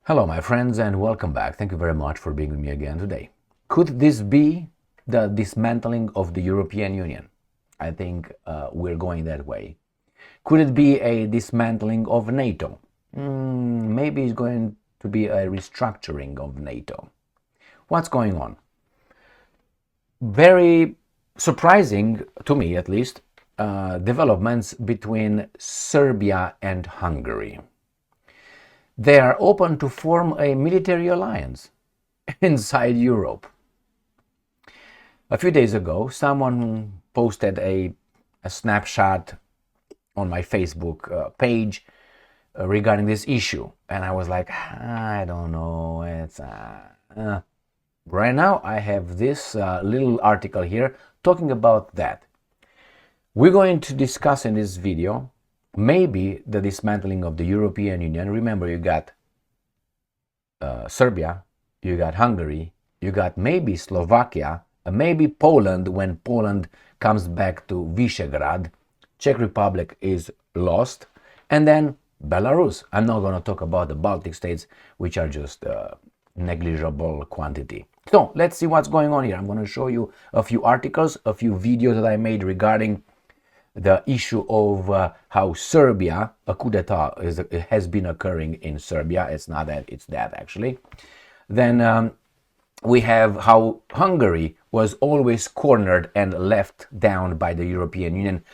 Hello, my friends, and welcome back. Thank you very much for being with me again today. Could this be the dismantling of the European Union? I think we're going that way. Could it be a dismantling of NATO? Maybe it's going to be a restructuring of NATO. What's going on? Very surprising, to me at least, developments between Serbia and Hungary. They are open to form a military alliance inside Europe. A few days ago, someone posted a snapshot on my Facebook page regarding this issue, and I was like, I don't know. Right now I have this little article here talking about that. We're going to discuss in this video maybe the dismantling of the European Union. Remember, you got Serbia, you got Hungary, you got maybe Slovakia, maybe Poland when Poland comes back to Visegrad. Czech Republic is lost, and then Belarus. I'm not going to talk about the Baltic states, which are just negligible quantity. So let's see what's going on here. I'm going to show you a few articles, a few videos that I made regarding the issue of how Serbia, a coup d'etat has been occurring in Serbia. It's not that, it's that actually. Then we have how Hungary was always cornered and left down by the European Union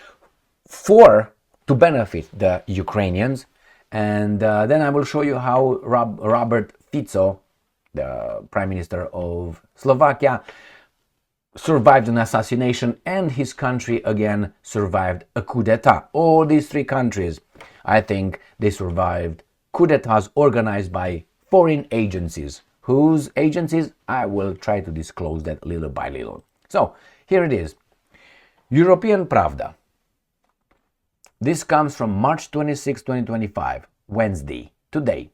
to benefit the Ukrainians. And then I will show you how Robert Fico, the Prime Minister of Slovakia, survived an assassination, and his country again survived a coup d'etat. All these three countries, I think they survived coup d'etats organized by foreign agencies. Whose agencies? I will try to disclose that little by little. So here it is. European Pravda. This comes from March 26, 2025, Wednesday, today.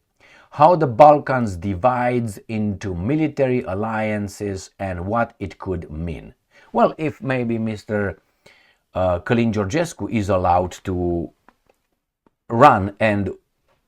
How the Balkans divides into military alliances and what it could mean. Well, if maybe Mr. Călin Georgescu is allowed to run and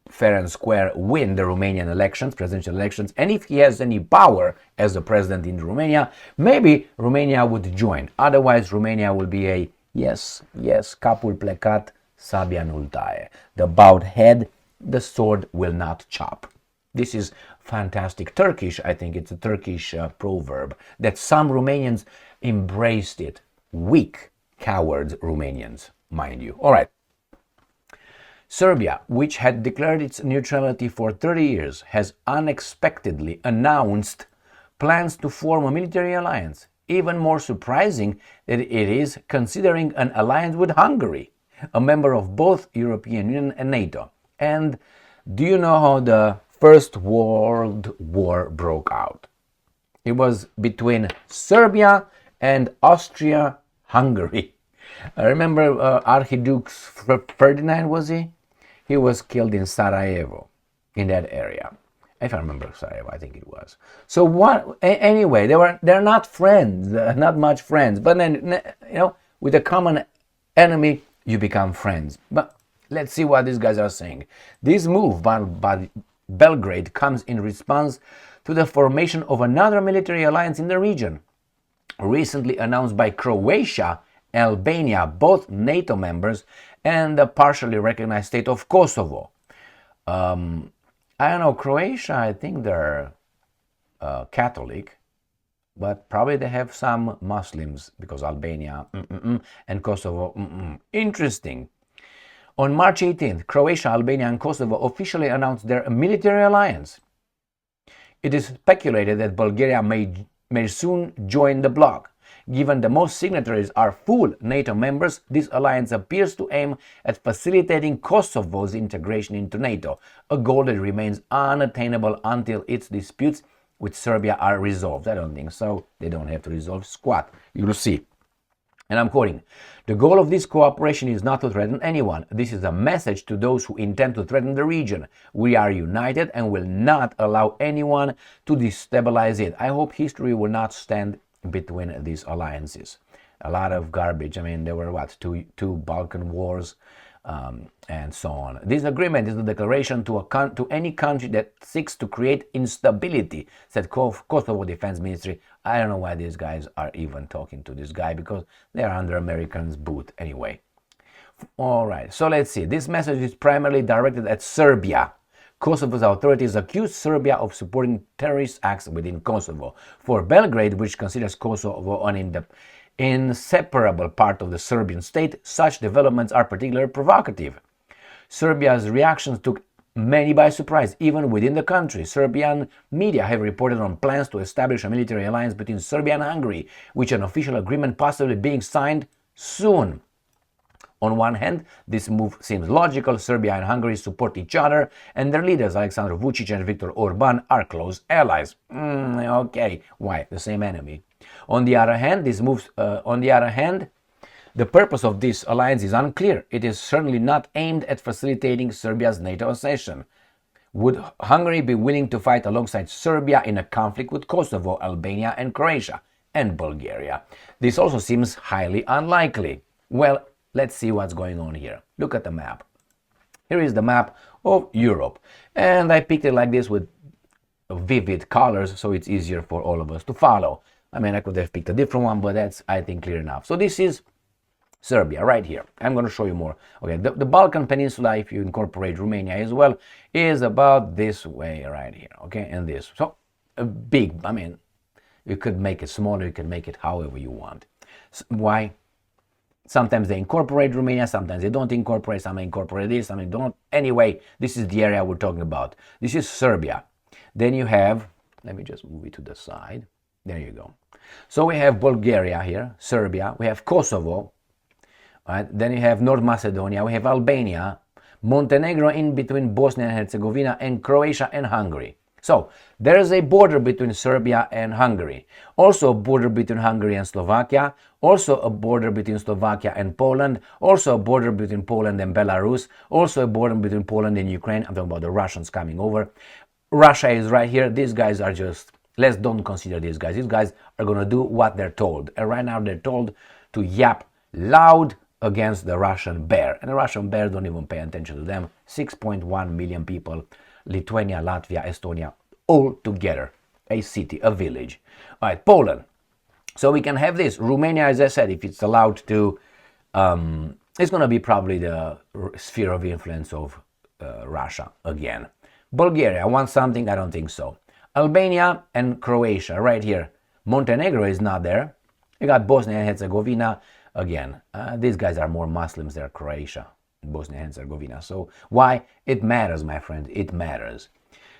fair and square win the Romanian elections, presidential elections, and if he has any power as a president in Romania, maybe Romania would join. Otherwise, Romania will be a yes, capul plecat, sabia nu taie. The bowed head, the sword will not chop. This is fantastic Turkish. I think it's a Turkish proverb that some Romanians embraced it. Weak, cowards Romanians, mind you. All right. Serbia, which had declared its neutrality for 30 years, has unexpectedly announced plans to form a military alliance. Even more surprising that it is considering an alliance with Hungary, a member of both European Union and NATO. And do you know how the First World War broke out? It was between Serbia and Austria-Hungary. I remember Archduke Ferdinand, was he? He was killed in Sarajevo, in that area. If I remember Sarajevo, I think it was. So what? Anyway, they're not friends, not much friends. But then, with a common enemy, you become friends. But let's see what these guys are saying. This move by Belgrade comes in response to the formation of another military alliance in the region, recently announced by Croatia, Albania, both NATO members, and the partially recognized state of Kosovo. I don't know, Croatia, I think they're Catholic, but probably they have some Muslims, because Albania, and Kosovo, Interesting. On March 18th, Croatia, Albania, and Kosovo officially announced their military alliance. It is speculated that Bulgaria may soon join the bloc. Given the most signatories are full NATO members, this alliance appears to aim at facilitating Kosovo's integration into NATO, a goal that remains unattainable until its disputes with Serbia are resolved. I don't think so. They don't have to resolve squat. You'll see. And I'm quoting, "The goal of this cooperation is not to threaten anyone. This is a message to those who intend to threaten the region. We are united and will not allow anyone to destabilize it." I hope history will not stand between these alliances. A lot of garbage. I mean, there were two Balkan wars. and so on. This agreement is a declaration to any country that seeks to create instability, said Kosovo Defense Ministry. I don't know why these guys are even talking to this guy, because they are under Americans' boot anyway. All right, so let's see. This message is primarily directed at Serbia. Kosovo's authorities accuse Serbia of supporting terrorist acts within Kosovo. For Belgrade, which considers Kosovo an inseparable part of the Serbian state, such developments are particularly provocative. Serbia's reactions took many by surprise, even within the country. Serbian media have reported on plans to establish a military alliance between Serbia and Hungary, with an official agreement possibly being signed soon. On one hand, this move seems logical. Serbia and Hungary support each other, and their leaders, Alexander Vucic and Viktor Orban, are close allies. Okay, why? The same enemy. On the other hand, the purpose of this alliance is unclear. It is certainly not aimed at facilitating Serbia's NATO accession. Would Hungary be willing to fight alongside Serbia in a conflict with Kosovo, Albania, and Croatia, and Bulgaria? This also seems highly unlikely. Well, let's see what's going on here. Look at the map. Here is the map of Europe. And I picked it like this with vivid colors, so it's easier for all of us to follow. I mean, I could have picked a different one, but that's, I think, clear enough. So this is Serbia right here. I'm going to show you more. Okay, the Balkan Peninsula, if you incorporate Romania as well, is about this way right here. Okay, and this. So a big, I mean, you could make it smaller, you can make it however you want. Why? Sometimes they incorporate Romania, sometimes they don't incorporate, some incorporate this, some don't. Anyway, this is the area we're talking about. This is Serbia. Then you have, let me just move it to the side. There you go. So we have Bulgaria here, Serbia, we have Kosovo, right? Then you have North Macedonia, we have Albania, Montenegro in between Bosnia and Herzegovina, and Croatia and Hungary. So there is a border between Serbia and Hungary, also a border between Hungary and Slovakia, also a border between Slovakia and Poland, also a border between Poland and Belarus, also a border between Poland and Ukraine. I'm talking about the Russians coming over. Russia is right here. These guys are just, let's don't consider these guys. These guys are going to do what they're told. And right now they're told to yap loud against the Russian bear. And the Russian bear don't even pay attention to them. 6.1 million people, Lithuania, Latvia, Estonia, all together. A city, a village. All right, Poland. So we can have this. Romania, as I said, if it's allowed to, it's going to be probably the sphere of influence of Russia again. Bulgaria wants something? I don't think so. Albania and Croatia, right here. Montenegro is not there. You got Bosnia and Herzegovina. Again, these guys are more Muslims than Croatia, Bosnia and Herzegovina. So why? It matters, my friend. It matters.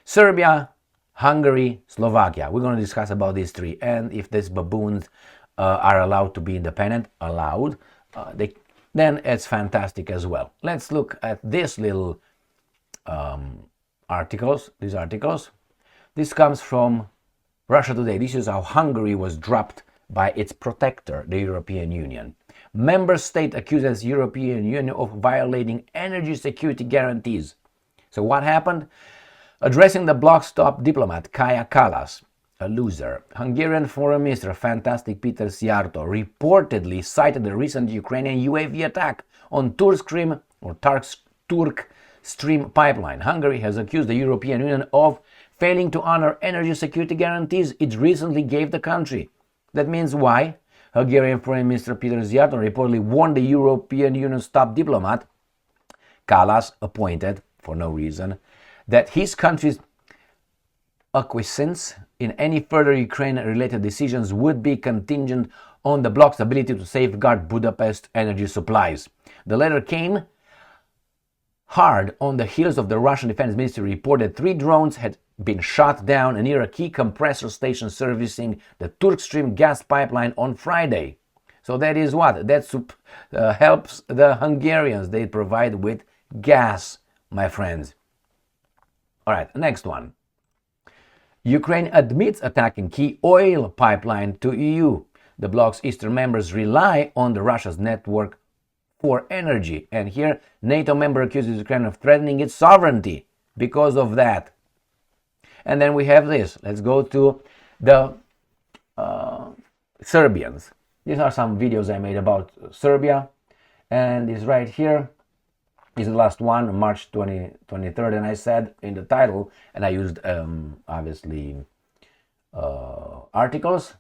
Serbia, Hungary, Slovakia. We're going to discuss about these three. And if these baboons are allowed to be independent, then it's fantastic as well. Let's look at this little articles. These articles. This comes from Russia Today. This is how Hungary was dropped by its protector, the European Union. Member state accuses European Union of violating energy security guarantees. So what happened? Addressing the bloc's top diplomat, Kaja Kallas, a loser, Hungarian Foreign Minister, fantastic Peter Szijjártó, reportedly cited the recent Ukrainian UAV attack on Turk Stream pipeline. Hungary has accused the European Union of failing to honor energy security guarantees it recently gave the country. That means why? Hungarian Foreign Minister Peter Szijjártó reportedly warned the European Union's top diplomat, Kallas, appointed for no reason, that his country's acquiescence in any further Ukraine-related decisions would be contingent on the bloc's ability to safeguard Budapest energy supplies. The letter came hard on the heels of the Russian Defense Ministry report that 3 drones had been shot down near a key compressor station servicing the Turk Stream gas pipeline on Friday. So that is what? That helps the Hungarians. They provide with gas, my friends. All right, next one. Ukraine admits attacking key oil pipeline to EU. The bloc's eastern members rely on the Russia's network for energy. And here, NATO member accuses Ukraine of threatening its sovereignty because of that. And then we have this. Let's go to the Serbians. These are some videos I made about Serbia. And it's right here. This is the last one, March 23rd, and I said in the title, and I used obviously articles,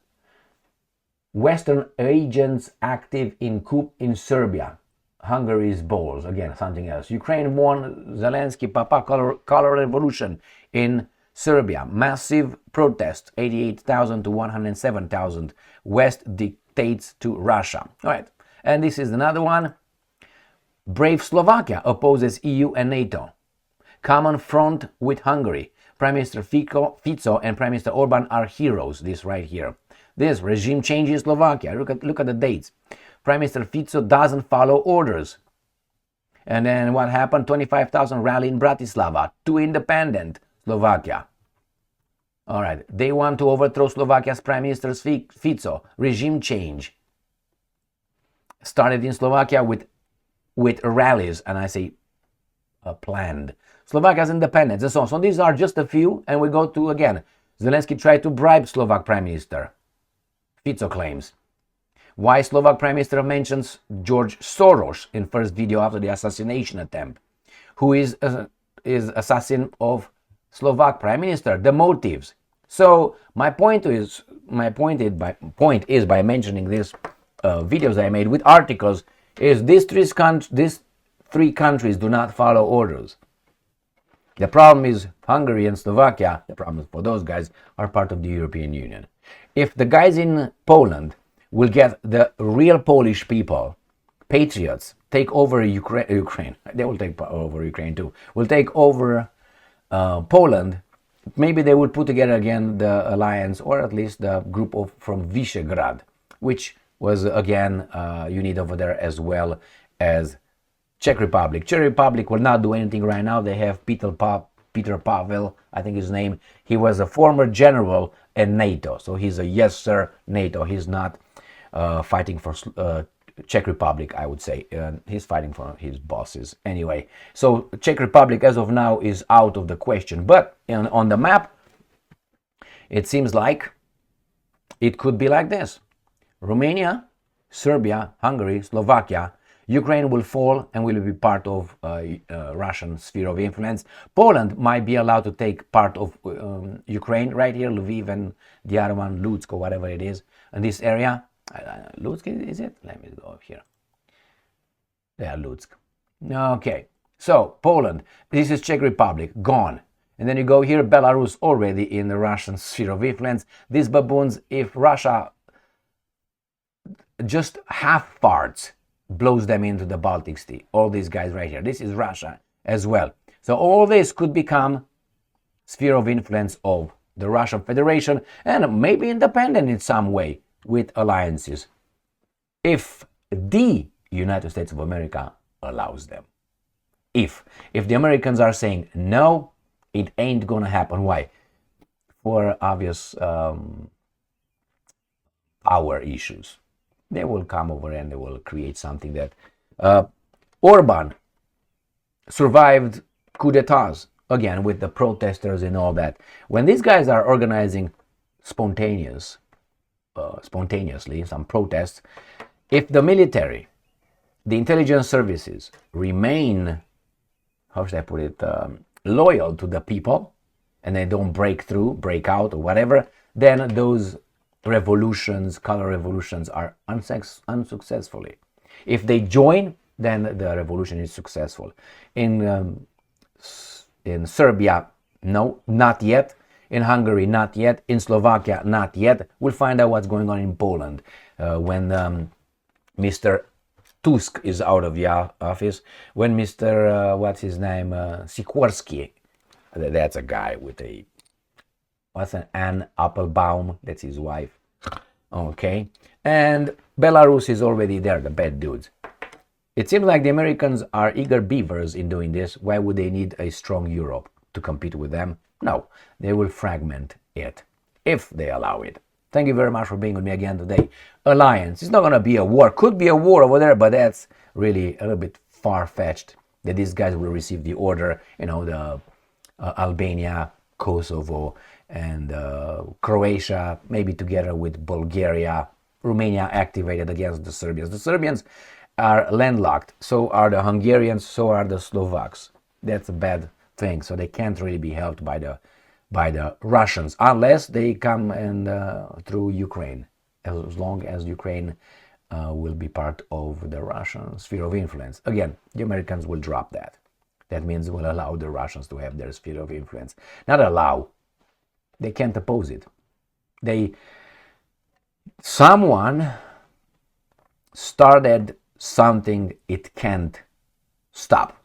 Western agents active in coup in Serbia. Hungary's balls, again, something else. Ukraine won Zelensky Papa color revolution in Serbia. Massive protest, 88,000 to 107,000. West dictates to Russia. All right, and this is another one. Brave Slovakia opposes EU and NATO. Common front with Hungary. Prime Minister Fico and Prime Minister Orban are heroes. This right here. This regime change in Slovakia. Look at the dates. Prime Minister Fico doesn't follow orders. And then what happened? 25,000 rally in Bratislava. Too independent. Slovakia. All right. They want to overthrow Slovakia's Prime Minister Fico. Regime change. Started in Slovakia with rallies, and I say planned. Slovakia's independence and so on. So these are just a few, and we go to, again, Zelensky tried to bribe Slovak Prime Minister. Fico claims. Why Slovak Prime Minister mentions George Soros in first video after the assassination attempt? Who is assassin of Slovak Prime Minister? The motives. So my point is by mentioning these videos I made with articles is these three countries do not follow orders. The problem is Hungary and Slovakia, the problem for those guys, are part of the European Union. If the guys in Poland will get the real Polish people, patriots, take over Ukraine, they will take over Ukraine too, will take over Poland, maybe they will put together again the alliance, or at least the group from Visegrad, which was again you need over there, as well as Czech Republic. Czech Republic will not do anything right now. They have Peter Pavel, I think his name. He was a former general in NATO, so he's a yes sir NATO. He's not fighting for Czech Republic, I would say. He's fighting for his bosses anyway. So Czech Republic as of now is out of the question. But on the map, it seems like it could be like this. Romania, Serbia, Hungary, Slovakia, Ukraine will fall and will be part of Russian sphere of influence. Poland might be allowed to take part of Ukraine right here, Lviv and the other one, Lutsk or whatever it is, in this area. Lutsk, is it? Let me go up here. Yeah, Lutsk. Okay, so Poland, this is Czech Republic, gone. And then you go here, Belarus already in the Russian sphere of influence. These baboons, if Russia just half parts blows them into the Baltic Sea, all these guys right here, this is Russia as well. So all this could become sphere of influence of the Russian Federation and maybe independent in some way with alliances, if the United States of America allows them. If the Americans are saying no, it ain't gonna happen. Why? For obvious power issues. They will come over and they will create something that Orban survived coup d'etats, again with the protesters and all that. When these guys are organizing spontaneously some protests, if the military, the intelligence services remain, how should I put it, loyal to the people, and they don't break out or whatever, then those revolutions, color revolutions, are unsuccessfully. If they join, then the revolution is successful. In Serbia, no, not yet. In Hungary, not yet. In Slovakia, not yet. We'll find out what's going on in Poland when Mr. Tusk is out of the office. When Mr. what's his name, Sikorski, that's a guy with a, what's Anne Applebaum, that's his wife. Okay. And Belarus is already there, the bad dudes. It seems like the Americans are eager beavers in doing this. Why would they need a strong Europe to compete with them? No, they will fragment it if they allow it. Thank you very much for being with me again today. Alliance. It's not going to be a war. Could be a war over there, but that's really a little bit far-fetched that these guys will receive the order, the Albania, Kosovo, and Croatia, maybe together with Bulgaria, Romania activated against the Serbians. The Serbians are landlocked. So are the Hungarians, so are the Slovaks. That's a bad thing. So they can't really be helped by the Russians unless they come and through Ukraine. As long as Ukraine will be part of the Russian sphere of influence. Again, the Americans will drop that. That means will allow the Russians to have their sphere of influence. Not allow. They can't oppose it. Someone started something it can't stop.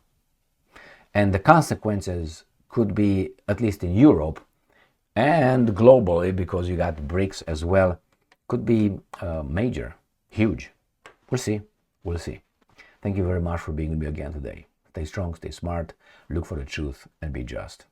And the consequences could be, at least in Europe and globally, because you got BRICS as well, could be major, huge. We'll see. We'll see. Thank you very much for being with me again today. Stay strong, stay smart, look for the truth, and be just.